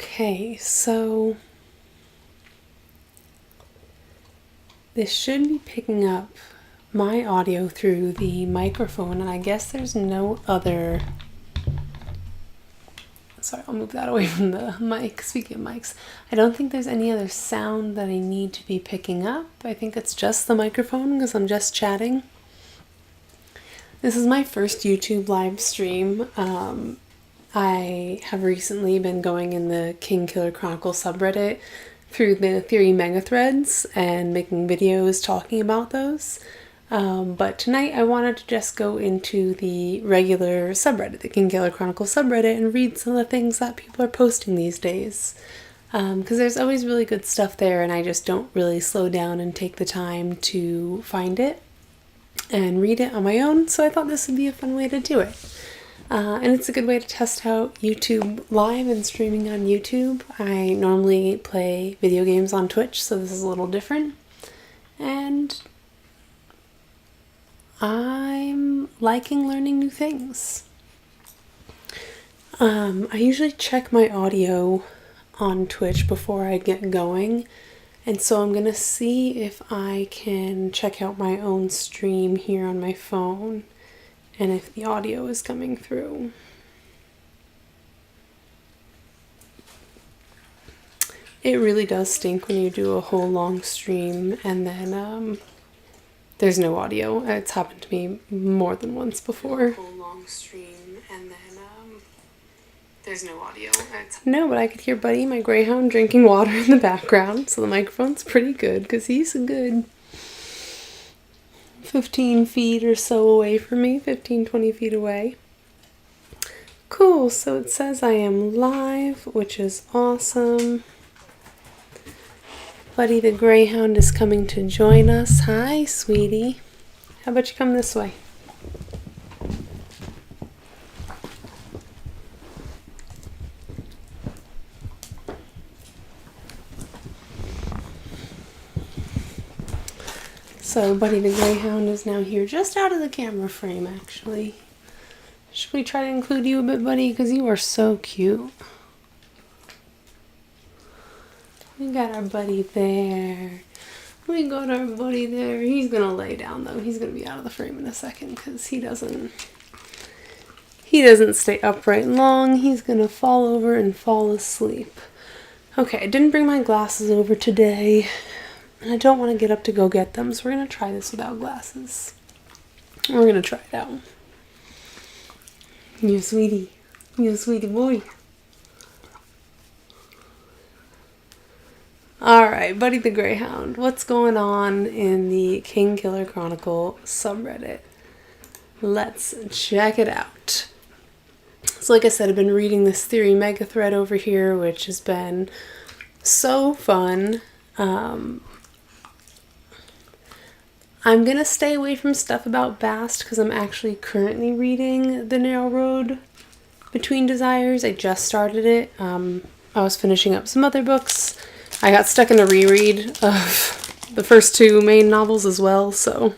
Okay, so this should be picking up my audio through the microphone, and I guess there's no other... Sorry, I'll move that away from the mic. Speaking of mics, I don't think there's any other sound that I need to be picking up. I think it's just the microphone because I'm just chatting. This is my first YouTube live stream. I have recently been going in the KingkillerChronicle subreddit through the theory mega threads and making videos talking about those. But tonight I wanted to just go into the regular subreddit, the KingkillerChronicle subreddit, and read some of the things that people are posting these days. Because there's always really good stuff there, and I just don't really slow down and take the time to find it and read it on my own, so I thought this would be a fun way to do it. And it's a good way to test out YouTube Live and streaming on YouTube. I normally play video games on Twitch, so this is a little different. And I'm liking learning new things. I usually check my audio on Twitch before I get going, and so I'm gonna see if I can check out my own stream here on my phone and if the audio is coming through. It really does stink when you do a whole long stream and then there's no audio. It's happened to me more than once before. A whole long stream and then there's no audio. No, but I could hear Buddy, my greyhound, drinking water in the background, so the microphone's pretty good because he's a good 15 feet or so away from me, 15-20 feet away. Cool, so it says I am live, which is awesome. Buddy the greyhound is coming to join us. Hi, sweetie. How about you come this way? So Buddy the greyhound is now here, just out of the camera frame, actually. Should we try to include you a bit, Buddy? Because you are so cute. We got our Buddy there. We got our Buddy there. He's gonna lay down though. He's gonna be out of the frame in a second because he doesn't stay upright long. He's gonna fall over and fall asleep. Okay, I didn't bring my glasses over today, and I don't want to get up to go get them, so we're gonna try this without glasses. We're gonna try it out. You sweetie boy. Alright, Buddy the greyhound, what's going on in the KingkillerChronicle subreddit? Let's check it out. So like I said, I've been reading this theory mega thread over here, which has been so fun. I'm gonna stay away from stuff about Bast because I'm actually currently reading The Narrow Road Between Desires. I just started it. I was finishing up some other books. I got stuck in a reread of the first two main novels as well, so...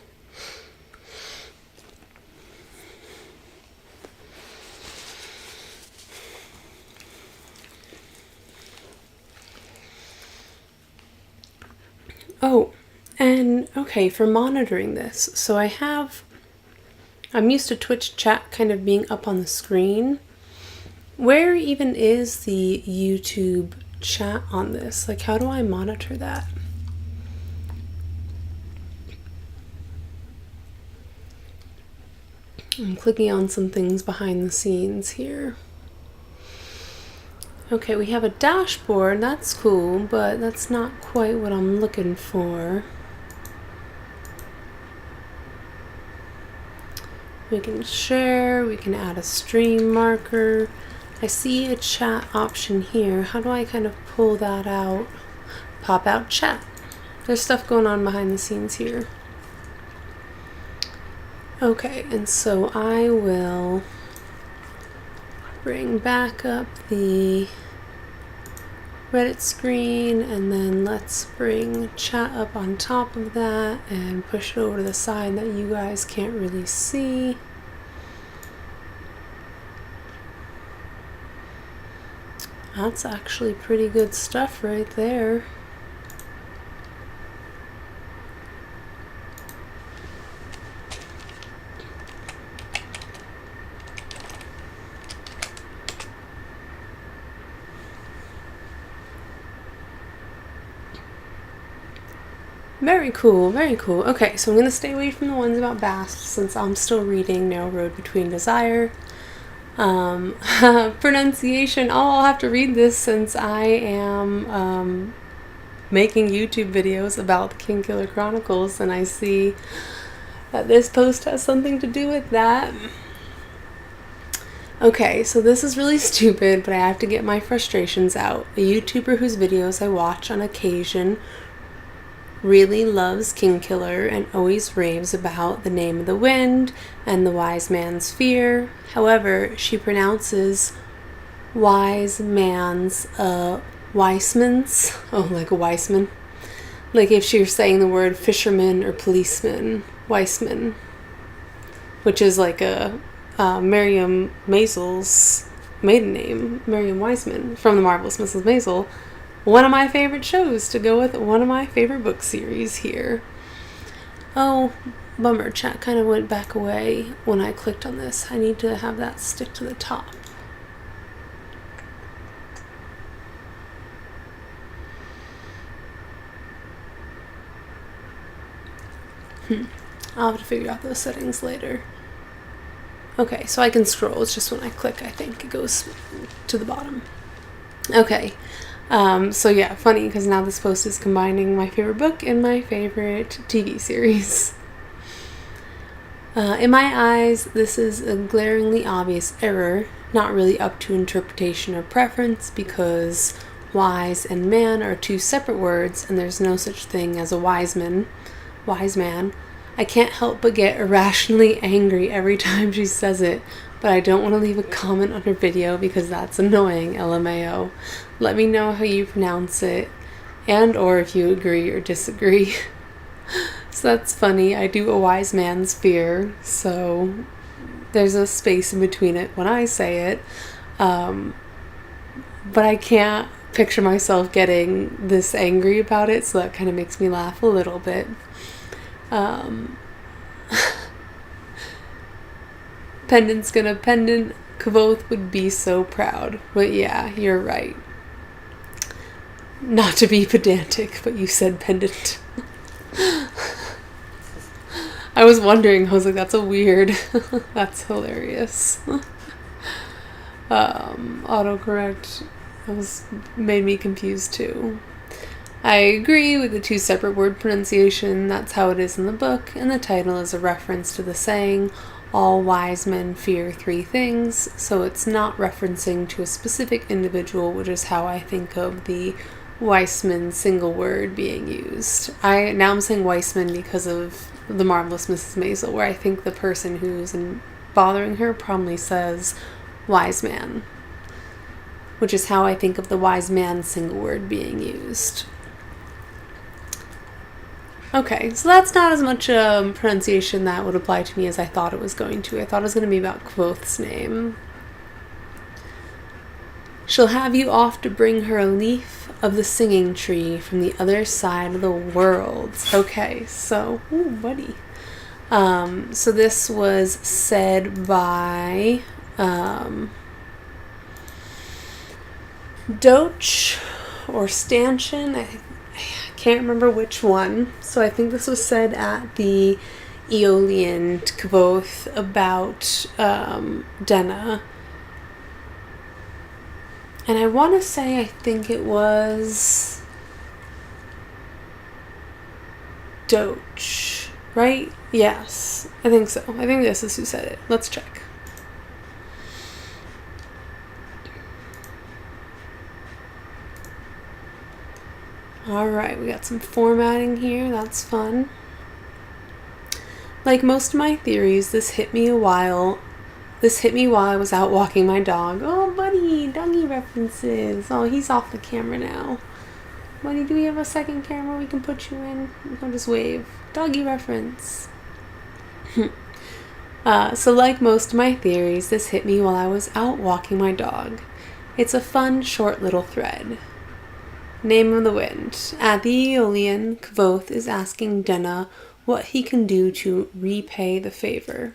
Oh, and okay, for monitoring this, so I'm used to Twitch chat kind of being up on the screen. Where even is the YouTube chat on this? Like, how do I monitor that? I'm clicking on some things behind the scenes here. Okay, we have a dashboard, that's cool, but that's not quite what I'm looking for. We can share, we can add a stream marker. I see a chat option here. How do I kind of pull that out? Pop out chat. There's stuff going on behind the scenes here. Okay, and so I will bring back up the Reddit screen, and then let's bring chat up on top of that and push it over to the side that you guys can't really see. That's actually pretty good stuff right there. Very cool, very cool. Okay, so I'm going to stay away from the ones about Bast since I'm still reading Narrow Road Between Desire. Pronunciation, I'll have to read this since I am making YouTube videos about the Kingkiller Chronicles, and I see that this post has something to do with that. Okay, so this is really stupid, but I have to get my frustrations out. A YouTuber whose videos I watch on occasion really loves Kingkiller and always raves about the Name of the Wind and the Wise Man's Fear. However, she pronounces Wise Man's Weissman's. Oh, like a Weissman. Like if she was saying the word fisherman or policeman. Weissman. Which is like a Miriam Maisel's maiden name. Miriam Wiseman from The Marvelous Mrs. Maisel. One of my favorite shows to go with one of my favorite book series here. Oh, bummer, chat kind of went back away when I clicked on this. I need to have that stick to the top. I'll have to figure out those settings later. Okay, so I can scroll. It's just when I click, I think it goes to the bottom. Okay. So yeah, funny because now this post is combining my favorite book and my favorite TV series. In my eyes, this is a glaringly obvious error, not really up to interpretation or preference, because wise and man are two separate words and there's no such thing as a wise man. I can't help but get irrationally angry every time she says it, but I don't want to leave a comment on her video because that's annoying, LMAO. Let me know how you pronounce it, and or if you agree or disagree. So that's funny. I do a Wise Man's Fear, so there's a space in between it when I say it. But I can't picture myself getting this angry about it, so that kind of makes me laugh a little bit. Pendant's gonna pendant. Kvoth would be so proud. But yeah, you're right. Not to be pedantic, but you said pendant. I was wondering, I was like, that's a weird, that's hilarious. Autocorrect made me confused too. I agree with the two separate word pronunciation. That's how it is in the book, and the title is a reference to the saying, all wise men fear three things, so it's not referencing to a specific individual, which is how I think of the Weissman single word being used. Now I'm saying Weissman because of The Marvelous Mrs. Maisel, where I think the person who's bothering her probably says wise man, which is how I think of the wise man single word being used. Okay, so that's not as much pronunciation that would apply to me as I thought it was going to. I thought it was going to be about Kvoth's name. She'll have you off to bring her a leaf of the singing tree from the other side of the world. Okay, so, ooh, buddy. So this was said by Doach or Stanchion. I can't remember which one. So I think this was said at the Aeolian to Kvoth about Denna. And I want to say I think it was Doach, right? Yes, I think so. I think this is who said it. Let's check. Alright, we got some formatting here. That's fun. Like most of my theories, this hit me while I was out walking my dog. Oh, buddy, doggy references. Oh, he's off the camera now. Buddy, do we have a second camera we can put you in? You can just wave. Doggy reference. So like most of my theories, this hit me while I was out walking my dog. It's a fun, short little thread. Name of the Wind. At the Aeolian, Kvothe is asking Denna what he can do to repay the favor.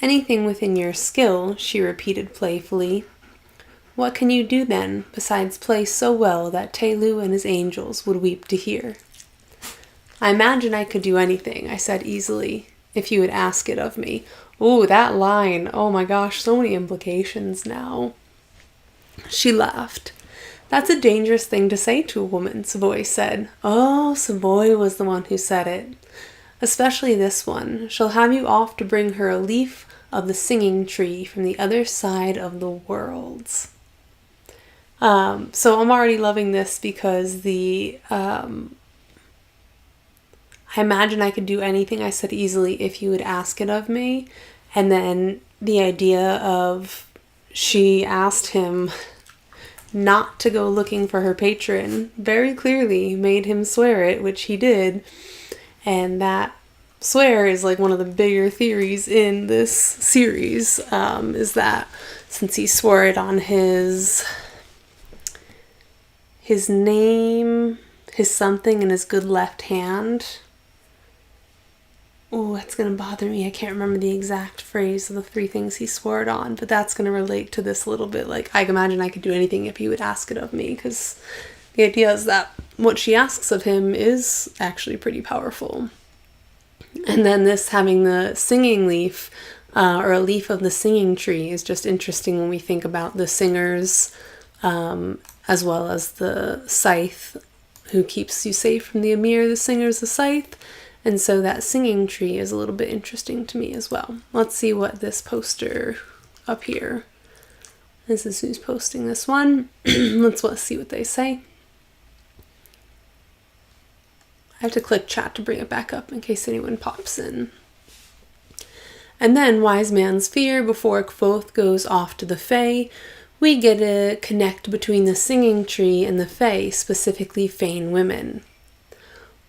Anything within your skill, she repeated playfully. What can you do then, besides play so well that Telu and his angels would weep to hear? I imagine I could do anything, I said easily, if you would ask it of me. Ooh, that line. Oh my gosh, so many implications now. She laughed. That's a dangerous thing to say to a woman, Savoy said. Oh, Savoy was the one who said it. Especially this one. She'll have you off to bring her a leaf of the singing tree from the other side of the world. So I'm already loving this because I imagine I could do anything, I said easily, if you would ask it of me. And then the idea of she asked him not to go looking for her patron very clearly made him swear it, which he did. And that swear is like one of the bigger theories in this series, is that since he swore it on his name, his something, and his good left hand. Oh, that's going to bother me. I can't remember the exact phrase of the 3 things he swore it on, but that's going to relate to this a little bit. Like, I imagine I could do anything if he would ask it of me, because the idea is that what she asks of him is actually pretty powerful. And then this having the singing leaf, or a leaf of the singing tree, is just interesting when we think about the singers, as well as the scythe who keeps you safe from the Emir. The singer's the scythe. And so that singing tree is a little bit interesting to me as well. Let's see what this poster up here, this is who's posting this one. Let's see what they say. I have to click chat to bring it back up in case anyone pops in. And then Wise Man's Fear, before Kvothe goes off to the Fae, we get a connect between the singing tree and the Fae, specifically Fane women.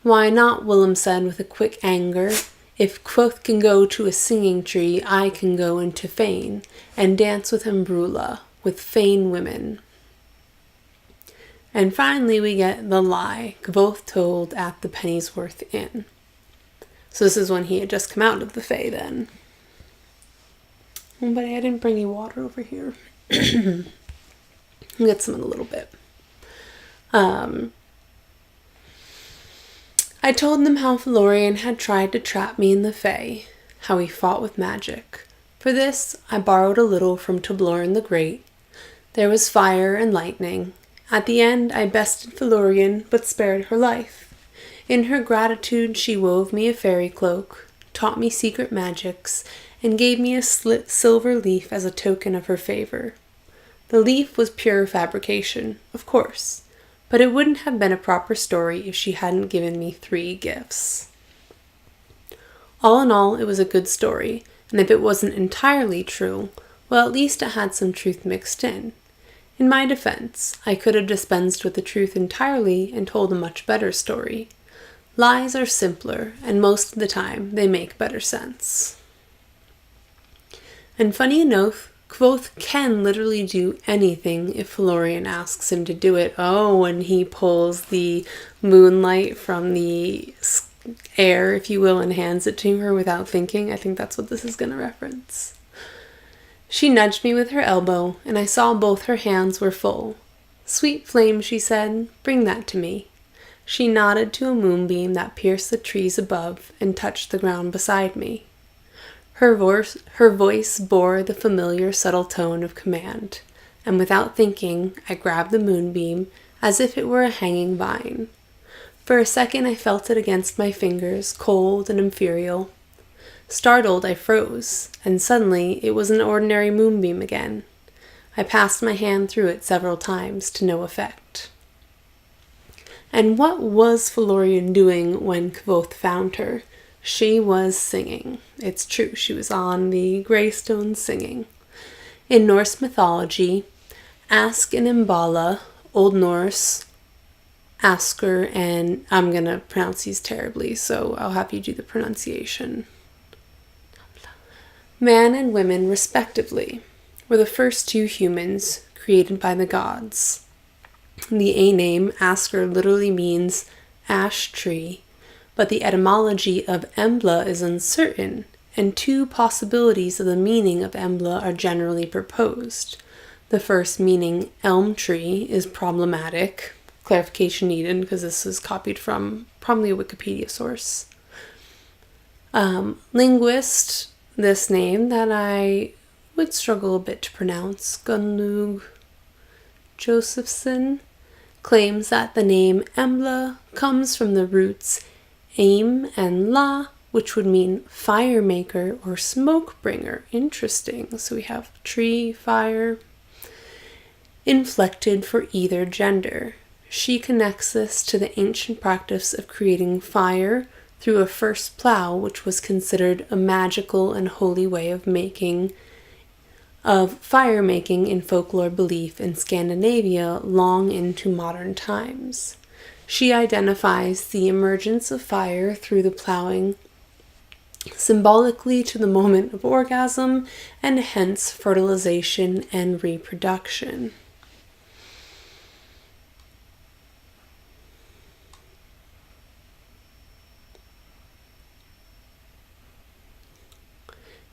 Why not, Willem said with a quick anger. If Kvothe can go to a singing tree, I can go into Fane and dance with Ambrula, with Fane women. And finally we get the lie Kvothe told at the Pennyworth Inn. So this is when he had just come out of the Fae then. But I didn't bring any water over here. I'll get some in a little bit. I told them how Felurian had tried to trap me in the Fae, how he fought with magic. For this, I borrowed a little from Tobloran the Great. There was fire and lightning. At the end, I bested Felurian, but spared her life. In her gratitude, she wove me a fairy cloak, taught me secret magics, and gave me a slit silver leaf as a token of her favor. The leaf was pure fabrication, of course, but it wouldn't have been a proper story if she hadn't given me 3 gifts. All in all, it was a good story, and if it wasn't entirely true, well, at least it had some truth mixed in. In my defense, I could have dispensed with the truth entirely and told a much better story. Lies are simpler, and most of the time they make better sense. And funny enough, Kvothe can literally do anything if Felurian asks him to do it. Oh, when he pulls the moonlight from the air, if you will, and hands it to her without thinking. I think that's what this is going to reference. She nudged me with her elbow, and I saw both her hands were full. Sweet flame, she said, bring that to me. She nodded to a moonbeam that pierced the trees above and touched the ground beside me. Her voice bore the familiar subtle tone of command, and without thinking, I grabbed the moonbeam as if it were a hanging vine. For a second I felt it against my fingers, cold and imperial. Startled, I froze, and suddenly it was an ordinary moonbeam again. I passed my hand through it several times to no effect. And what was Felurian doing when Kvothe found her? She was singing. It's true, she was on the gravestone singing. In Norse mythology, Ask and Imbala, Old Norse, Asker, and I'm going to pronounce these terribly, so I'll have you do the pronunciation. Man and women, respectively, were the first 2 humans created by the gods. The A name, Asker, literally means ash tree, but the etymology of Embla is uncertain, and two possibilities of the meaning of Embla are generally proposed. The first, meaning elm tree, is problematic. Clarification needed because this is copied from probably a Wikipedia source. Linguist, this name that I would struggle a bit to pronounce, Gunnlaug Josephson, claims that the name Embla comes from the roots aim and la, which would mean fire maker or smoke bringer. Interesting. So we have tree, fire, inflected for either gender. She connects this to the ancient practice of creating fire through a first plow, which was considered a magical and holy way of fire making in folklore belief in Scandinavia long into modern times. She identifies the emergence of fire through the plowing symbolically to the moment of orgasm and hence fertilization and reproduction.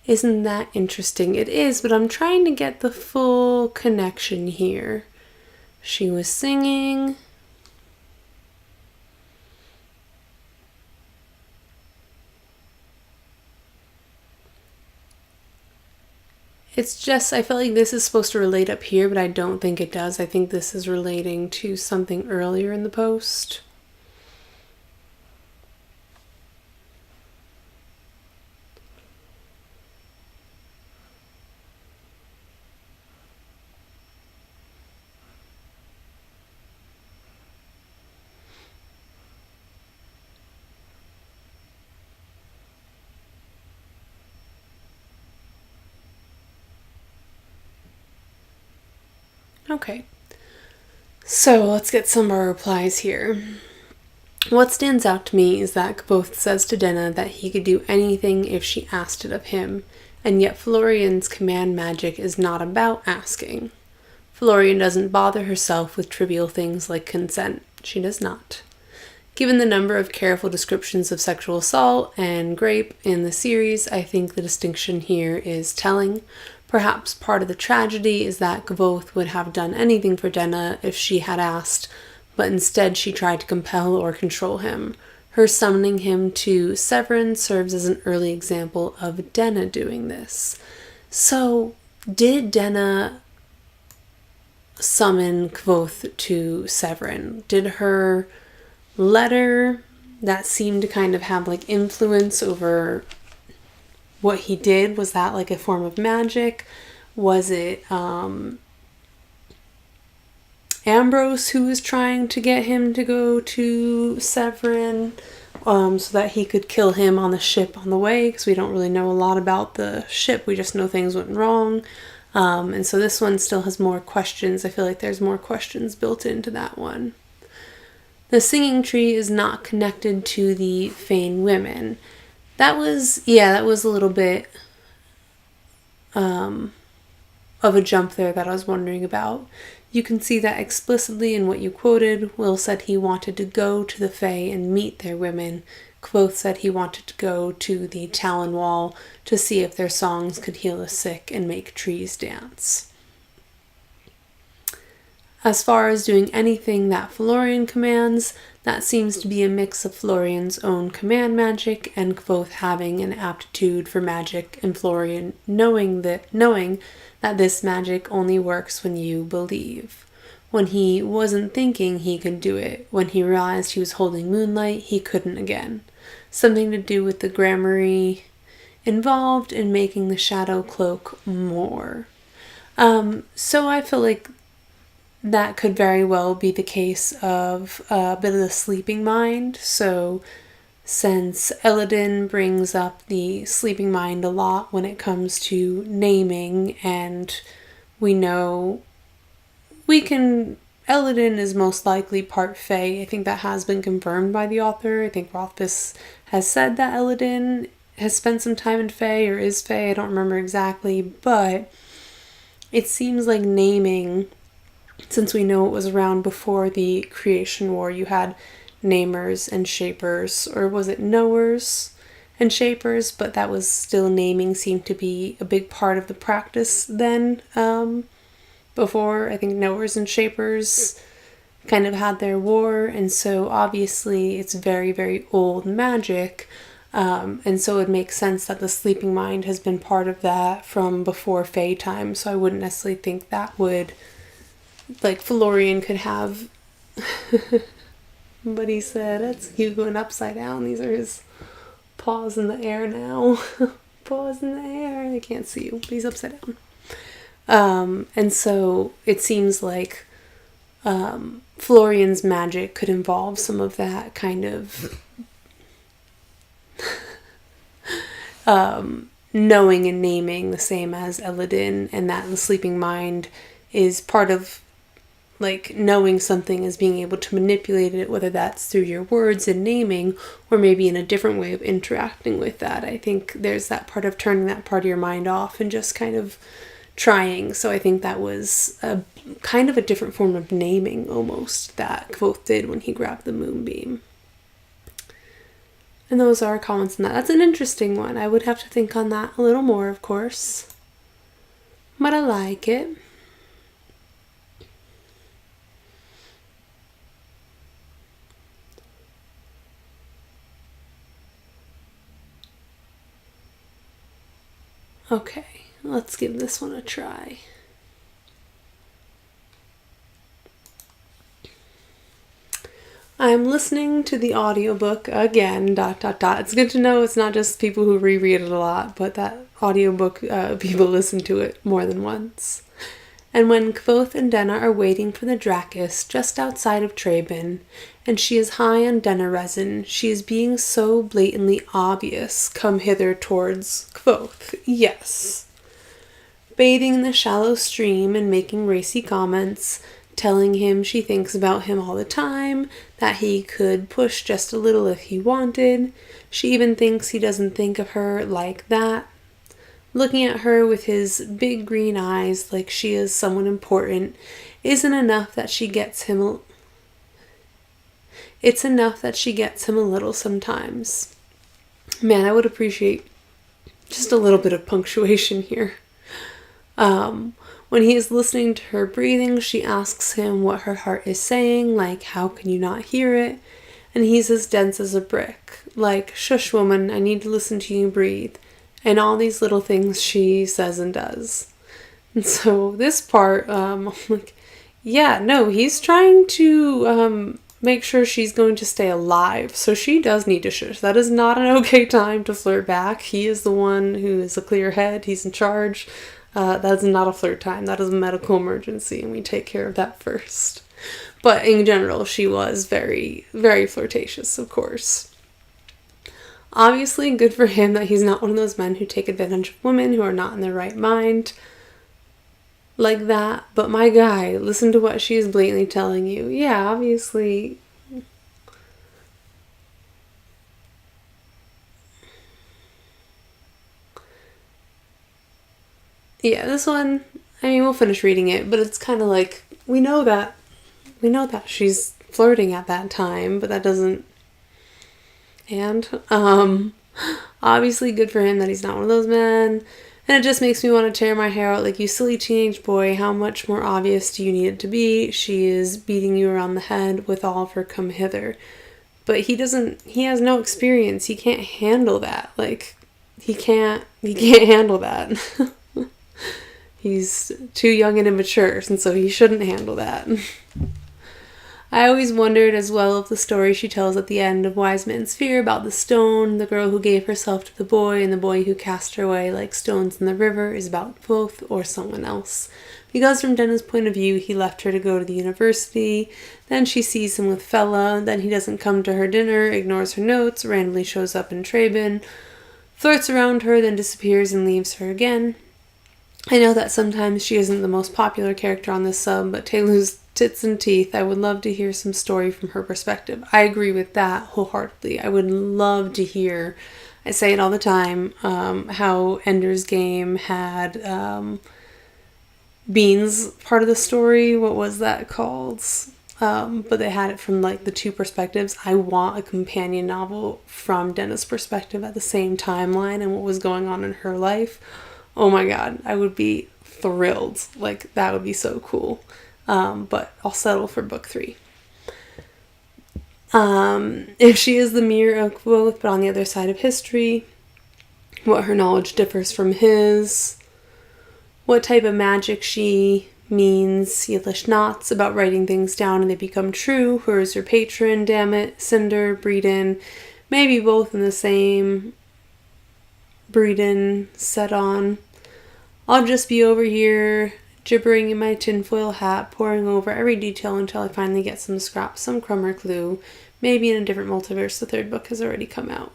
Isn't that interesting? It is, but I'm trying to get the full connection here. She was singing. It's just, I feel like this is supposed to relate up here, but I don't think it does. I think this is relating to something earlier in the post. Okay, so let's get some of our replies here. What stands out to me is that Kvothe says to Denna that he could do anything if she asked it of him, and yet Florian's command magic is not about asking. Florian doesn't bother herself with trivial things like consent. She does not. Given the number of careful descriptions of sexual assault and rape in the series, I think the distinction here is telling. Perhaps part of the tragedy is that Kvothe would have done anything for Denna if she had asked, but instead she tried to compel or control him. Her summoning him to Severin serves as an early example of Denna doing this. So, did Denna summon Kvothe to Severin? Did her letter that seemed to kind of have like influence over what he did, was that like a form of magic? Was it Ambrose who was trying to get him to go to Severin so that he could kill him on the ship on the way? Because we don't really know a lot about the ship. We just know things went wrong. And so this one still has more questions. I feel like there's more questions built into that one. The singing tree is not connected to the Fane women. That was a little bit of a jump there that I was wondering about. You can see that explicitly in what you quoted. Will said he wanted to go to the Fae and meet their women. Kvothe said he wanted to go to the Talon Wall to see if their songs could heal the sick and make trees dance. As far as doing anything that Florian commands, that seems to be a mix of Florian's own command magic and Kvothe having an aptitude for magic and Florian knowing that this magic only works when you believe. When he wasn't thinking he could do it, when he realized he was holding moonlight, he couldn't again. Something to do with the gramarye involved in making the shadow cloak more. So I feel like that could very well be the case of a bit of the sleeping mind. So since Elodin brings up the sleeping mind a lot when it comes to naming, and we know Elodin is most likely part Fae. I think that has been confirmed by the author. I think Rothfuss has said that Elodin has spent some time in Fae or is Fae. I don't remember exactly, but it seems like naming since we know it was around before the creation war, you had namers and shapers, or was it knowers and shapers? But that was still, naming seemed to be a big part of the practice then. Before, I think knowers and shapers kind of had their war, and so obviously it's very, very old magic. And so it makes sense that the sleeping mind has been part of that from before Fae time. So I wouldn't necessarily think that would, like, Florian could have. But he said, that's you going upside down. These are his paws in the air now. Paws in the air. They can't see you, but he's upside down. And so it seems like Florian's magic could involve some of that kind of knowing and naming, the same as Eladin, and that the sleeping mind is part of, like, knowing something as being able to manipulate it, whether that's through your words and naming, or maybe in a different way of interacting with that. I think there's that part of turning that part of your mind off and just kind of trying. So I think that was a kind of a different form of naming almost that Kvothe did when he grabbed the moonbeam. And those are our comments on that. That's an interesting one. I would have to think on that a little more, of course. But I like it. Okay, let's give this one a try. I'm listening to the audiobook again, ... It's good to know it's not just people who reread it a lot, but that audiobook, people listen to it more than once. And when Kvothe and Denna are waiting for the Drakis just outside of Traben, and she is high on Denna resin, she is being so blatantly obvious. Come hither towards Kvothe. Yes. Bathing in the shallow stream and making racy comments, telling him she thinks about him all the time, that he could push just a little if he wanted. She even thinks he doesn't think of her like that. Looking at her with his big green eyes like she is someone important isn't enough that she gets him. It's enough that she gets him a little sometimes. Man, I would appreciate just a little bit of punctuation here. When he is listening to her breathing, she asks him what her heart is saying, like, how can you not hear it? And he's as dense as a brick, like, shush woman, I need to listen to you breathe. And all these little things she says and does. And so this part, I'm like, yeah, no, he's trying to make sure she's going to stay alive. So she does need to shush. That is not an okay time to flirt back. He is the one who is a clear head. He's in charge. That is not a flirt time. That is a medical emergency, and we take care of that first. But in general, she was very, very flirtatious, of course. Obviously, good for him that he's not one of those men who take advantage of women who are not in their right mind like that. But my guy, listen to what she is blatantly telling you. Yeah, obviously. Yeah, this one, I mean, we'll finish reading it, but it's kind of like, we know that she's flirting at that time, but that doesn't, and, obviously good for him that he's not one of those men, and it just makes me want to tear my hair out, like, you silly teenage boy, how much more obvious do you need it to be? She is beating you around the head with all of her come hither, but he has no experience, he can't handle that, like, he can't handle that. He's too young and immature, and so he shouldn't handle that. I always wondered as well of the story she tells at the end of Wise Man's Fear about the stone, the girl who gave herself to the boy, and the boy who cast her away like stones in the river is about both or someone else. Because from Denna's point of view, he left her to go to the university, then she sees him with Fella, then he doesn't come to her dinner, ignores her notes, randomly shows up in Traben, flirts around her, then disappears and leaves her again. I know that sometimes she isn't the most popular character on this sub, but Telu's tits and teeth, I would love to hear some story from her perspective. I agree with that wholeheartedly. I would love to hear, I say it all the time, how Ender's Game had Bean's part of the story. What was that called? But they had it from like the two perspectives. I want a companion novel from Denna's perspective at the same timeline and what was going on in her life. Oh my god, I would be thrilled. Like, that would be so cool. But I'll settle for book 3. If she is the mirror of both, but on the other side of history, what her knowledge differs from his, what type of magic she means, Sealish knots about writing things down and they become true, who is her patron, damn it, Cinder, Breeden, maybe both in the same, Breeden, set on. I'll just be over here gibbering in my tinfoil hat, poring over every detail until I finally get some scraps, some crumb or clue. Maybe in a different multiverse, the 3rd book has already come out.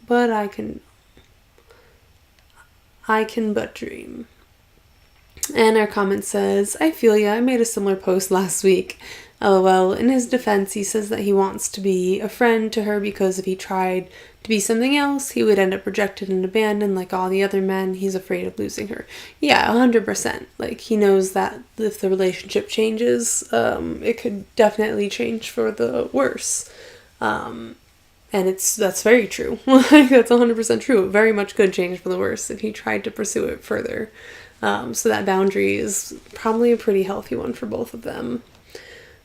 But I can but dream. And our comment says, I feel ya, I made a similar post last week. LOL. In his defense, he says that he wants to be a friend to her because if he tried to be something else, he would end up rejected and abandoned like all the other men. He's afraid of losing her. Yeah, 100%. Like, he knows that if the relationship changes, it could definitely change for the worse. And that's very true. Like, that's 100% true. It very much could change for the worse if he tried to pursue it further. So that boundary is probably a pretty healthy one for both of them.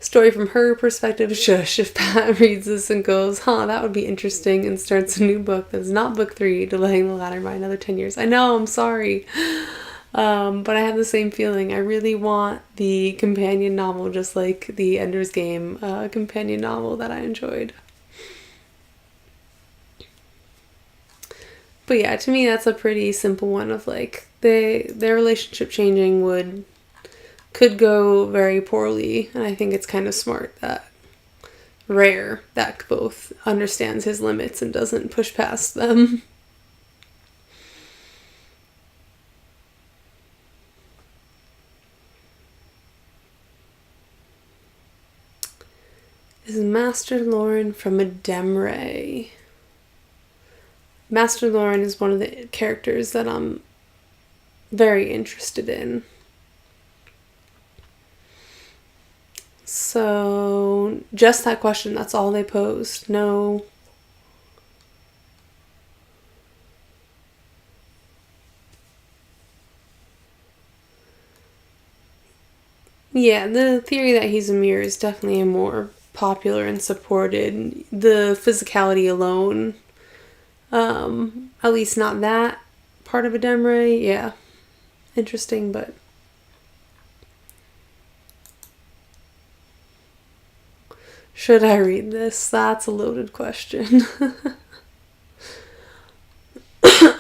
Story from her perspective, shush, if Pat reads this and goes, that would be interesting, and starts a new book that's not book 3, delaying the latter by another 10 years. I know, I'm sorry. But I have the same feeling. I really want the companion novel, just like the Ender's Game companion novel that I enjoyed. But yeah, to me that's a pretty simple one of like, their relationship changing could go very poorly, and I think it's kind of smart that Rare that both understands his limits and doesn't push past them. Is Master Lauren from a Demray? Master Lauren is one of the characters that I'm very interested in. So, just that question, that's all they posed. No. Yeah, the theory that he's a mirror is definitely more popular and supported. The physicality alone, at least not that part of a Demray, yeah. Interesting, but should I read this? That's a loaded question.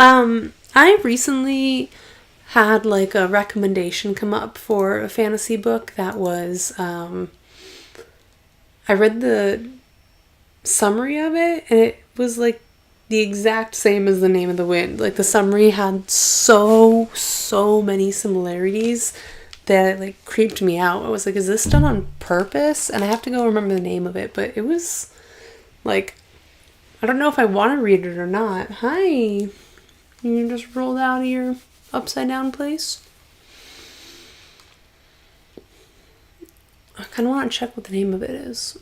I recently had like a recommendation come up for a fantasy book that was, I read the summary of it and it was like the exact same as The Name of the Wind. Like, the summary had so many similarities that it like creeped me out. I was like, is this done on purpose? And I have to go remember the name of it, but it was like, I don't know if I want to read it or not. Hi, you just rolled out of your upside down place. I kind of want to check what the name of it is.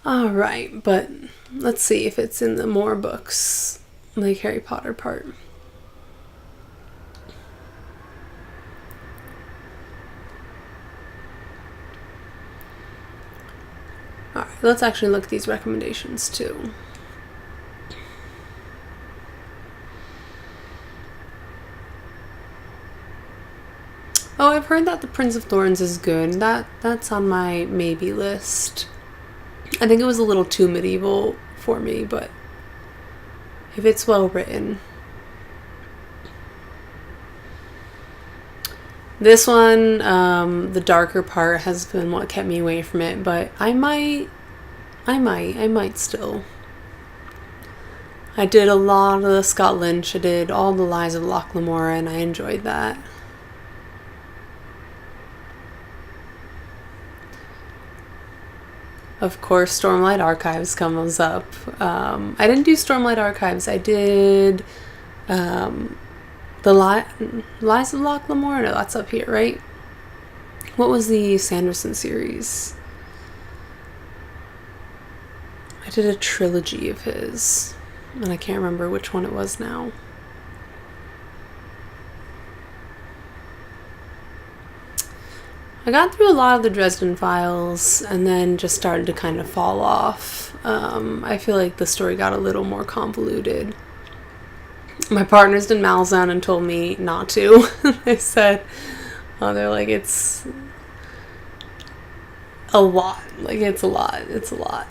Alright, but let's see if it's in the more books, like Harry Potter part. Alright, let's actually look at these recommendations too. Oh, I've heard that The Prince of Thorns is good. That's on my maybe list. I think it was a little too medieval for me, but if it's well written. This one, the darker part has been what kept me away from it, but I might still. I did a lot of the Scott Lynch, I did all the Lies of Locke Lamora, and I enjoyed that. of course, Stormlight Archives comes up. I didn't do Stormlight Archives. I did the Lies of Locke Lamore. No, that's up here, right? What was the Sanderson series? I did a trilogy of his, and I can't remember which one it was now. I got through a lot of the Dresden Files and then just started to kind of fall off. I feel like the story got a little more convoluted. My partners did Malzahn and told me not to. They said, they're like, it's a lot. Like, it's a lot. It's a lot.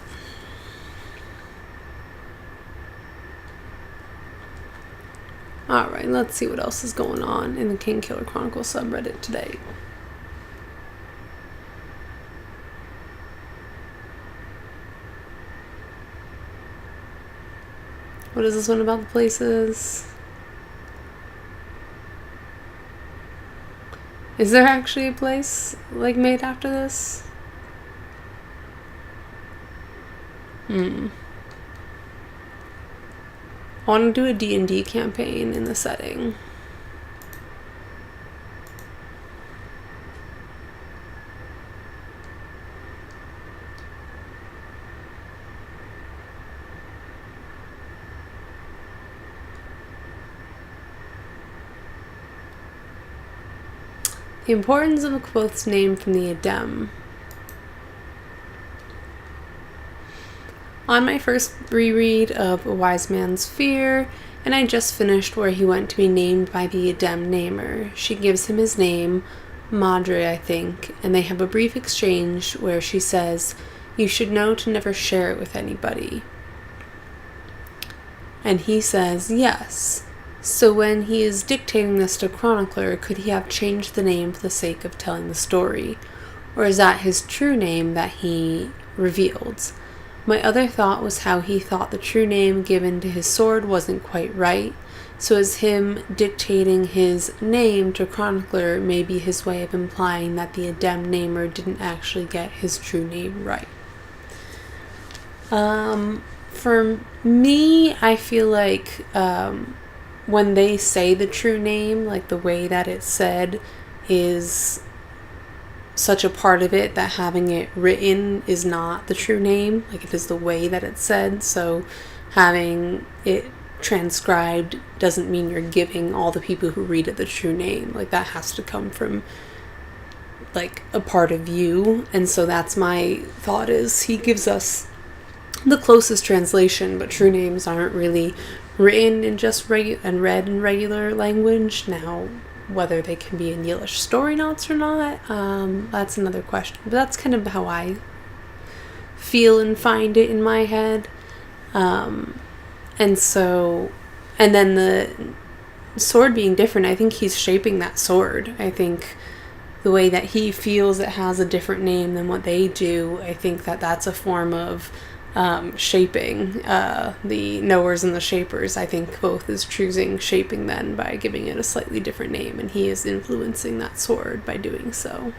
Alright, let's see what else is going on in the King Killer Chronicle subreddit today. What is this one about the places? Is there actually a place, like, made after this? I want to do a D&D campaign in the setting. The importance of a Quoth's name from the Adem. On my first reread of A Wise Man's Fear, and I just finished where he went to be named by the Adem namer. She gives him his name, Madre, I think, and they have a brief exchange where she says, "You should know to never share it with anybody." And he says, yes. So when he is dictating this to Chronicler, could he have changed the name for the sake of telling the story? Or is that his true name that he revealed? My other thought was how he thought the true name given to his sword wasn't quite right. So is him dictating his name to Chronicler maybe his way of implying that the Adem namer didn't actually get his true name right? For me, I feel like when they say the true name, like the way that it's said is such a part of it that having it written is not the true name. Like, it is the way that it's said. So having it transcribed doesn't mean you're giving all the people who read it the true name. Like, that has to come from, like, a part of you. And so that's my thought, is he gives us the closest translation, but true names aren't really written in just and read in regular language. Now, whether they can be in Yiddish story notes or not, that's another question. But that's kind of how I feel and find it in my head. And then the sword being different, I think he's shaping that sword. I think the way that he feels it has a different name than what they do, I think that that's a form of shaping the knowers and the shapers. I think both is choosing shaping then by giving it a slightly different name, and he is influencing that sword by doing so.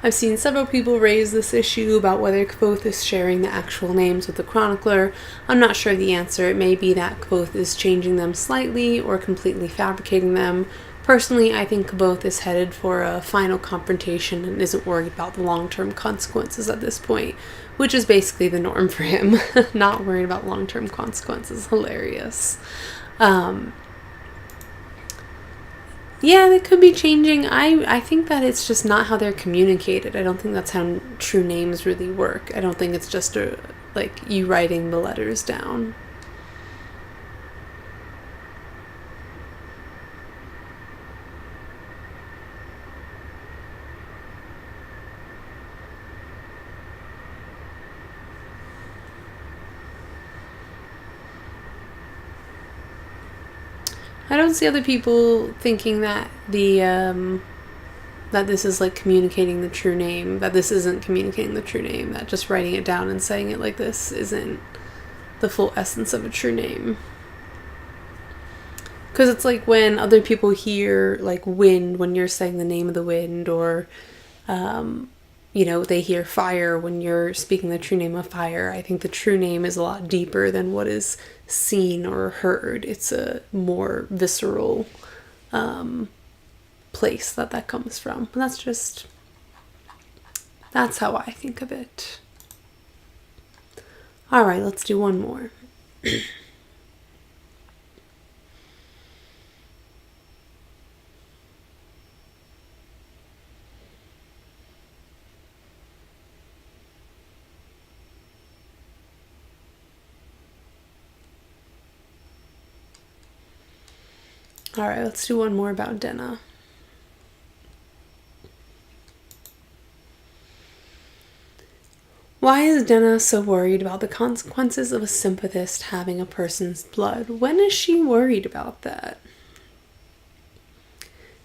I've seen several people raise this issue about whether Kvothe is sharing the actual names with the chronicler. I'm not sure the answer. It may be that Kvothe is changing them slightly or completely fabricating them. Personally, I think Kvothe is headed for a final confrontation and isn't worried about the long-term consequences at this point, which is basically the norm for him. Not worried about long-term consequences. Hilarious. Yeah, they could be changing. I think that it's just not how they're communicated. I don't think that's how true names really work. I don't think it's just like you writing the letters down. I don't see other people thinking that that this is like communicating the true name, that this isn't communicating the true name, that just writing it down and saying it like this isn't the full essence of a true name. Because it's like when other people hear like wind, when you're saying the name of the wind, or You know, they hear fire when you're speaking the true name of fire. I think the true name is a lot deeper than what is seen or heard. It's a more visceral place that comes from. And that's how I think of it. All right, let's do one more. All right, let's do one more about Denna. Why is Denna so worried about the consequences of a sympathist having a person's blood? When is she worried about that?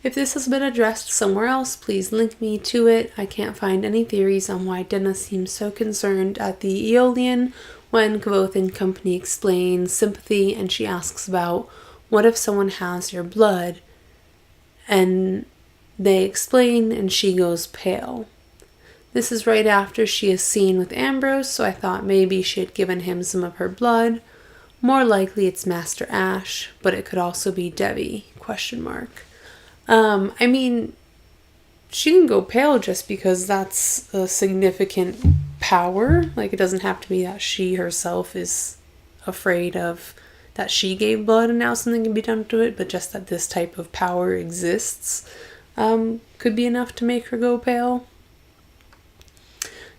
If this has been addressed somewhere else, please link me to it. I can't find any theories on why Denna seems so concerned at the Aeolian when Kvothe and company explain sympathy, and she asks about, what if someone has your blood? And they explain, and she goes pale. This is right after she is seen with Ambrose, so I thought maybe she had given him some of her blood. More likely it's Master Ash, but it could also be Devi, ? I mean, she can go pale just because that's a significant power. Like, it doesn't have to be that she herself is afraid of that she gave blood and now something can be done to it, but just that this type of power exists could be enough to make her go pale.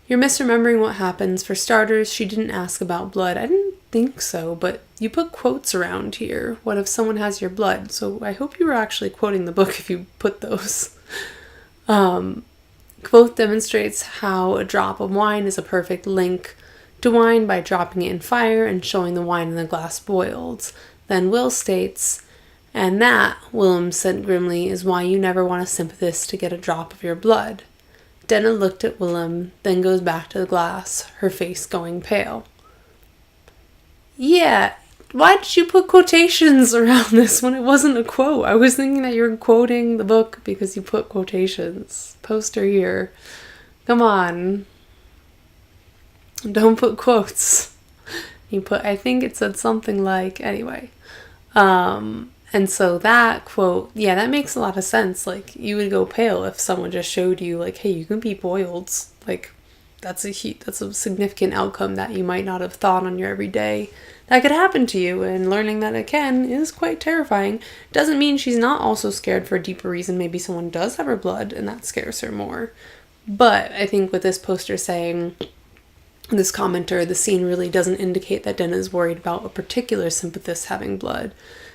You're misremembering what happens. For starters, she didn't ask about blood. I didn't think so, but you put quotes around here. What if someone has your blood? So I hope you were actually quoting the book if you put those. Quote demonstrates how a drop of wine is a perfect link to wine by dropping it in fire and showing the wine in the glass boiled. Then Will states, and that, Willem said grimly, is why you never want a sympathist to get a drop of your blood. Denna looked at Willem, then goes back to the glass, her face going pale. Yeah, why did you put quotations around this when it wasn't a quote? I was thinking that you were quoting the book because you put quotations. Poster here. Come on. Don't put quotes. I think it said something like, anyway. And so that quote, yeah, that makes a lot of sense. Like, you would go pale if someone just showed you, like, hey, you can be boiled. Like, that's a significant outcome that you might not have thought on your everyday. That could happen to you, and learning that it can is quite terrifying. Doesn't mean she's not also scared for a deeper reason. Maybe someone does have her blood, and that scares her more. But I think with this poster saying, this commenter, the scene really doesn't indicate that Denna is worried about a particular sympathist having blood,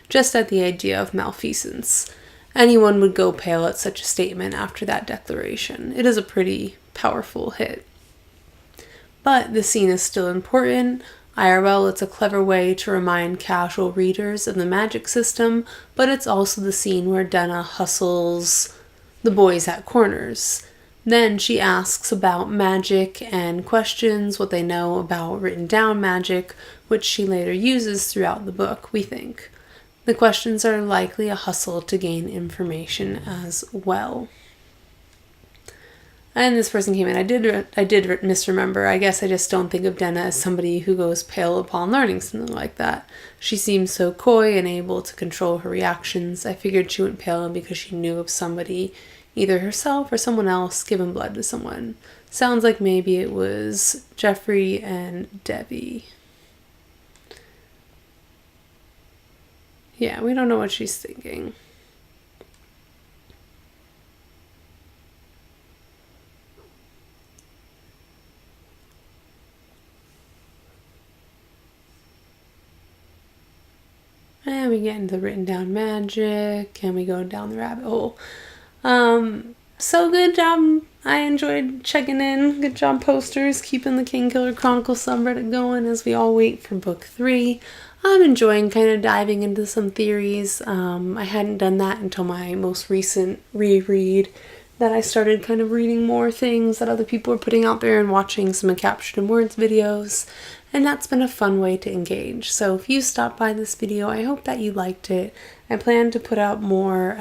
just at the idea of malfeasance. Anyone would go pale at such a statement after that declaration. It is a pretty powerful hit. But the scene is still important. IRL, it's a clever way to remind casual readers of the magic system, but it's also the scene where Denna hustles the boys at corners. Then she asks about magic and questions what they know about written down magic, which she later uses throughout the book, we think. The questions are likely a hustle to gain information as well. And this person came in. I did misremember. I guess I just don't think of Denna as somebody who goes pale upon learning something like that. She seems so coy and able to control her reactions. I figured she went pale because she knew of somebody, either herself or someone else, giving blood to someone. Sounds like maybe it was Jeffrey and Debbie. Yeah, we don't know what she's thinking. And we get into written down magic, and we go down the rabbit hole. So good job. I enjoyed checking in. Good job, posters, keeping the Kingkiller Chronicle subreddit going as we all wait for book 3. I'm enjoying kind of diving into some theories. I hadn't done that until my most recent reread, that I started kind of reading more things that other people were putting out there and watching some Captured in Words videos, and that's been a fun way to engage. So if you stopped by this video, I hope that you liked it. I plan to put out more,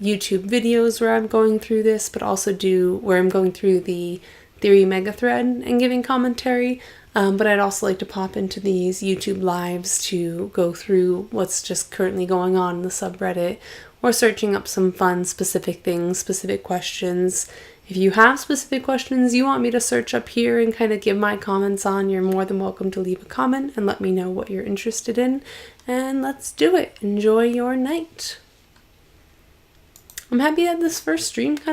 YouTube videos where I'm going through this, but also do where I'm going through the theory mega thread and giving commentary. But I'd also like to pop into these YouTube lives to go through what's just currently going on in the subreddit, or searching up some fun specific things, specific questions. If you have specific questions you want me to search up here and kind of give my comments on, you're more than welcome to leave a comment and let me know what you're interested in. And let's do it. Enjoy your night. I'm happy that this first stream kind of